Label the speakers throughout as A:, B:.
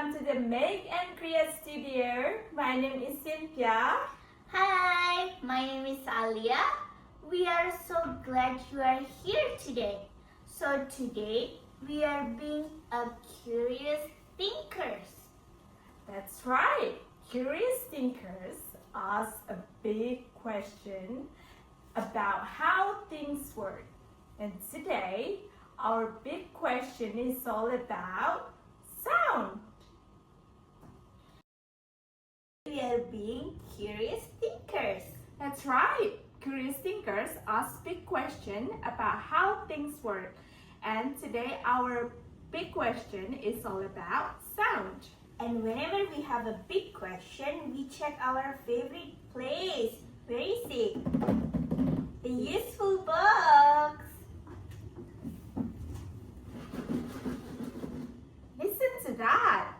A: welcome to the Make and Create studio. My name is Cintya.
B: Hi, my name is Aulliya. We are so glad you are here today. So today we are being a curious thinkers.
A: That's right. Curious thinkers ask a big question about how things work. And today our big question is all about sound.
B: We are being curious thinkers.
A: That's right. Curious thinkers ask big question about how things work. And today our big question is all about sound.
B: And whenever we have a big question, we check our favorite place. Where is it? The useful box.
A: Listen to that.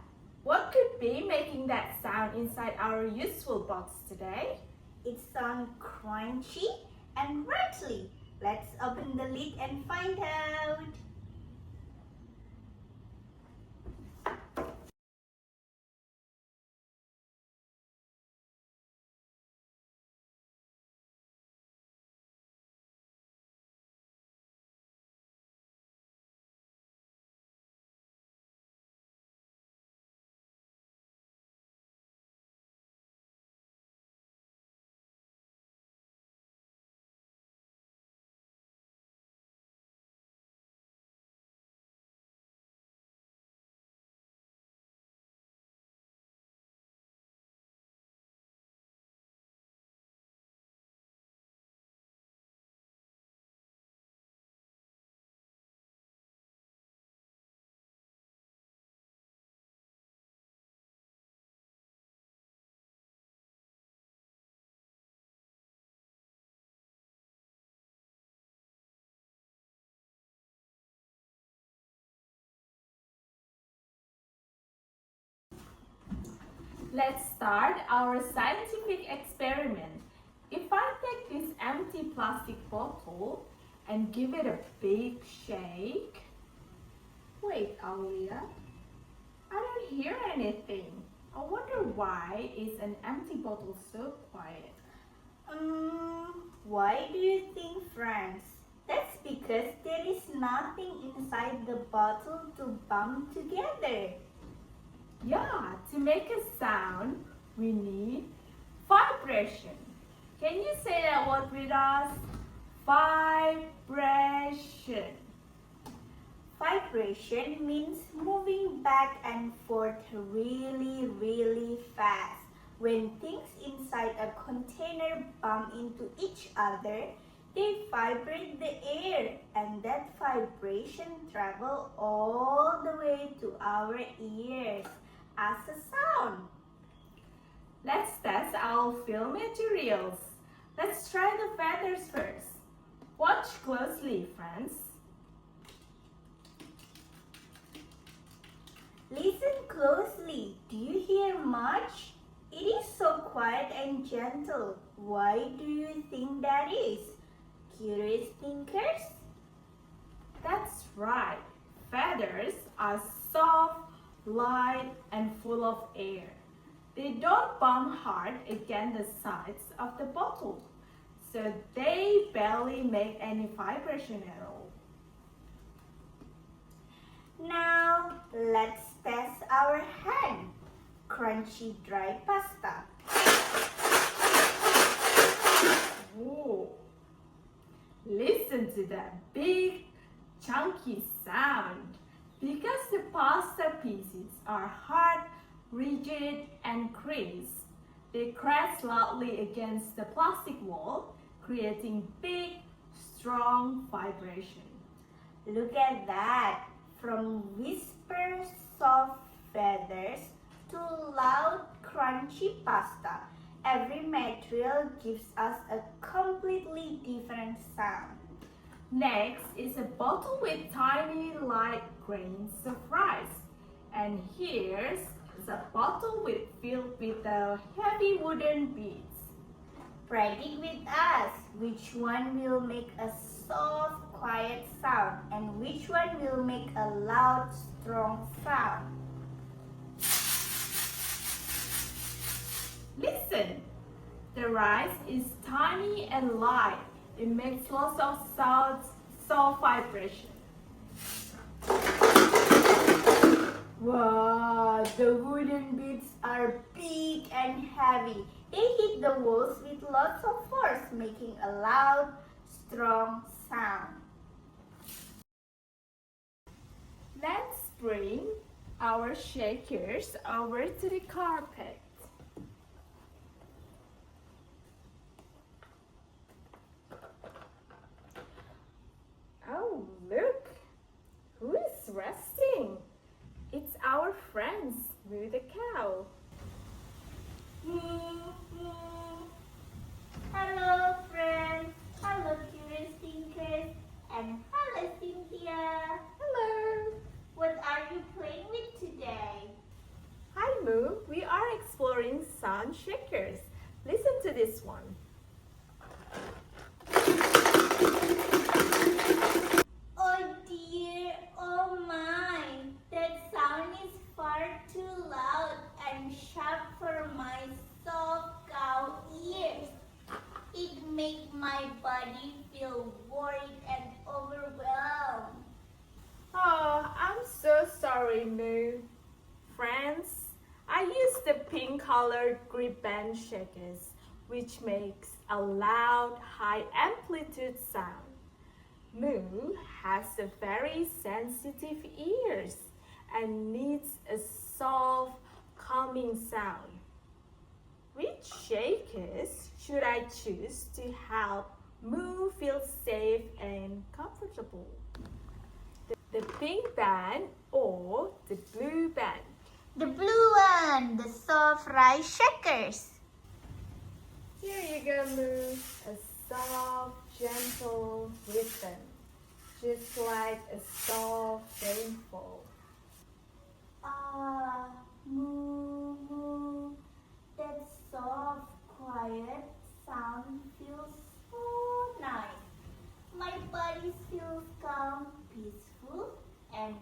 A: What could be making that sound inside our useful box today?
B: It sounds crunchy and rattly. Let's open the lid and find out.
A: Let's start our scientific experiment. If I take this empty plastic bottle and give it a big shake. Wait, Aulliya, I don't hear anything. I wonder why is an empty bottle so quiet?
B: Why do you think, friends? That's because there is nothing inside the bottle to bump together.
A: Yeah, to make a sound, we need vibration. Can you say that word with us? Vibration.
B: Vibration means moving back and forth really fast. When things inside a container bump into each other, they vibrate the air, and that vibration travels all the way to our ears as a sound.
A: Let's test our fill materials. Let's try the feathers first. Watch closely, friends.
B: Listen closely. Do you hear much? It is so quiet and gentle. Why do you think that is? Curious thinkers?
A: That's right. Feathers are soft, light, and full of air. They don't bump hard against the sides of the bottle, so they barely make any vibration at all.
B: Now, let's test our hand. Crunchy dry pasta.
A: Whoa. Listen to that big, chunky sound. Because the pasta pieces are hard, rigid, and crisp, they crash loudly against the plastic wall, creating big, strong vibration.
B: Look at that. From whisper soft feathers to loud crunchy pasta, every material gives us a completely different sound.
A: Next is a bottle with tiny light grains of rice. And here's a bottle filled with heavy wooden beads.
B: Predict with us which one will make a soft, quiet sound and which one will make a loud, strong sound.
A: Listen, the rice is tiny and light. It makes lots of soft vibration.
B: Wow, the wooden beats are big and heavy. They hit the walls with lots of force, making a loud, strong sound.
A: Let's bring our shakers over to the carpet. Oh, look! Who is resting? It's our friends, Moo the cow.
B: Hello, friends. Hello, curious thinkers. And hello, Cintya.
A: Hello!
B: What are you playing with today?
A: Hi Moo, we are exploring sound shakers. Listen to this one.
B: Oh dear, oh my. That sound is far too loud and sharp for my soft cow ears. It makes my body feel worried and overwhelmed.
A: Oh, I'm so sorry Moo. Friends, I use the pink colored grip band shakers, which makes a loud, high amplitude sound. Moo has a very sensitive ears and needs a soft, calming sound. Which shakers should I choose to help Moo feel safe and comfortable? The pink band or the blue band?
B: The blue one, the soft rice shakers.
A: Here you go, Moo. A soft, gentle rhythm, just like a soft rainfall.
B: Moo, moo. That soft, quiet sound feels so nice. My body feels calm, peaceful, and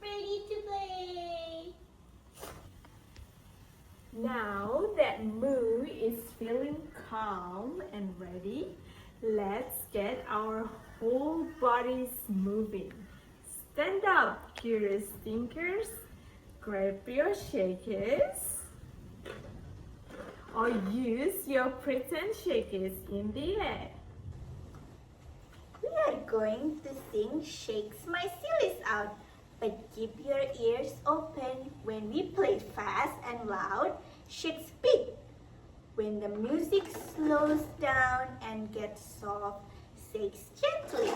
B: ready to play.
A: Now that Moo is feeling calm and ready, let's get our whole bodies moving. Stand up, curious thinkers. Grab your shakers or use your pretend shakers in the air.
B: We are going to sing Shakes My Sillies Out, but keep your ears open when we play fast and loud, shakes big. When the music slows down and gets soft, shakes gently.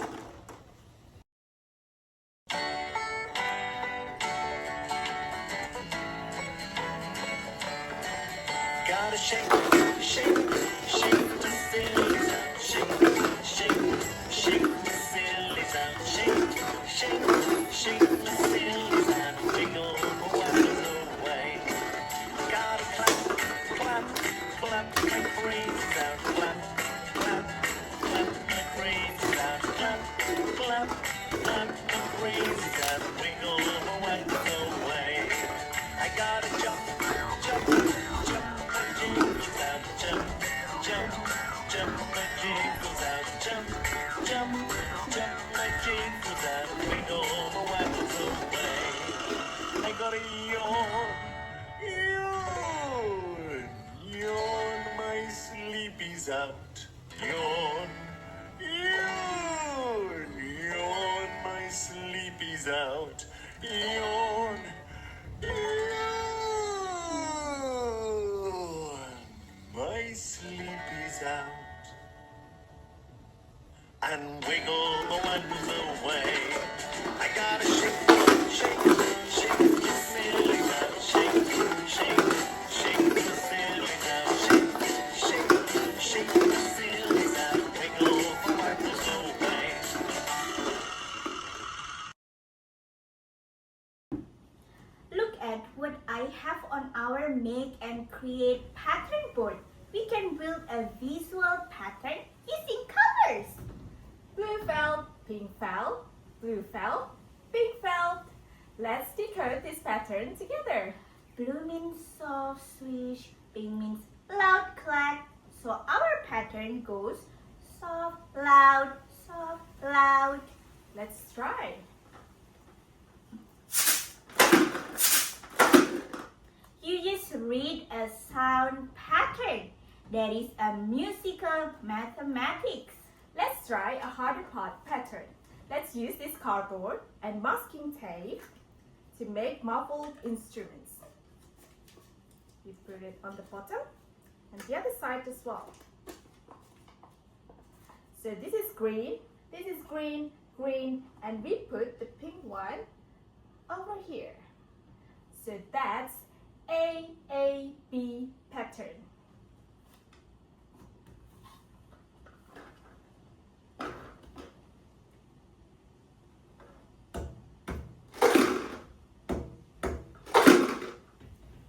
C: Gotta shake, shake, shake the sillies out. Shake, shake, shake the sillies out. Shake, shake, shake the sillies out. Wiggle the wonders away. Gotta clap, clap, clap the brains out. Clap, clap, clap the brains out. Clap, clap, clap the brains out. Wiggle the wonders away. I gotta jump, jump, jump. Jump, jump, jump, my jingles out. Jump, jump, jump, my jingles out. Wiggle the waggles away. I gotta yawn, yawn, yawn, my sleepies out. Yawn, yawn, yawn, my sleepies out. Yawn, my sleepies out, and wiggle the ones away. I gotta shake, shake, shake the sillies out. Shake, shake, shake the sillies out. Shake, shake, shake the sillies out. Wiggle the ones away.
B: Look at what I have on our Make and Create pattern board. We can build a visual pattern using colors.
A: Blue felt, pink felt, blue felt, pink felt. Let's decode this pattern together.
B: Blue means soft, swish. Pink means loud clack. So our pattern goes soft, loud, soft, loud.
A: Let's try.
B: You just read a sound pattern. That is a musical mathematics.
A: Let's try a harder pattern. Let's use this cardboard and masking tape to make muffled instruments. You put it on the bottom and the other side as well. So this is green, green, and we put the pink one over here. So that's A-A-B pattern.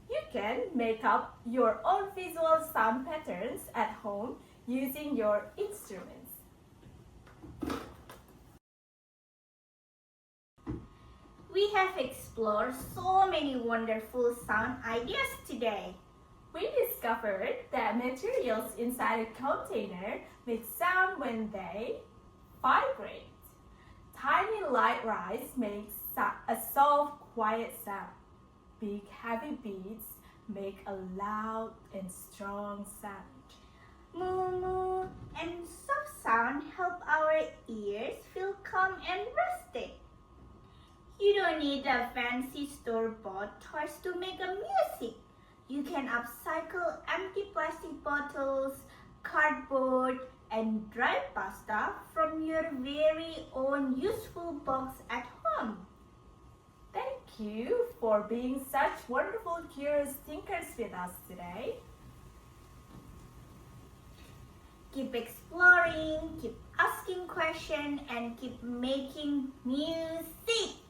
A: You can make up your own visual sound patterns at home using your instruments.
B: We have explored so many wonderful sound ideas today.
A: We discovered that materials inside a container make sound when they vibrate. Tiny light rays make a soft, quiet sound. Big, heavy beats make a loud and strong sound.
B: Moo moo and soft sound help our ears feel calm and rested. You don't need a fancy store-bought toys to make a music. You can upcycle empty plastic bottles, cardboard, and dry pasta from your very own useful box at home.
A: Thank you for being such wonderful, curious thinkers with us today.
B: Keep exploring, keep asking questions, and keep making music.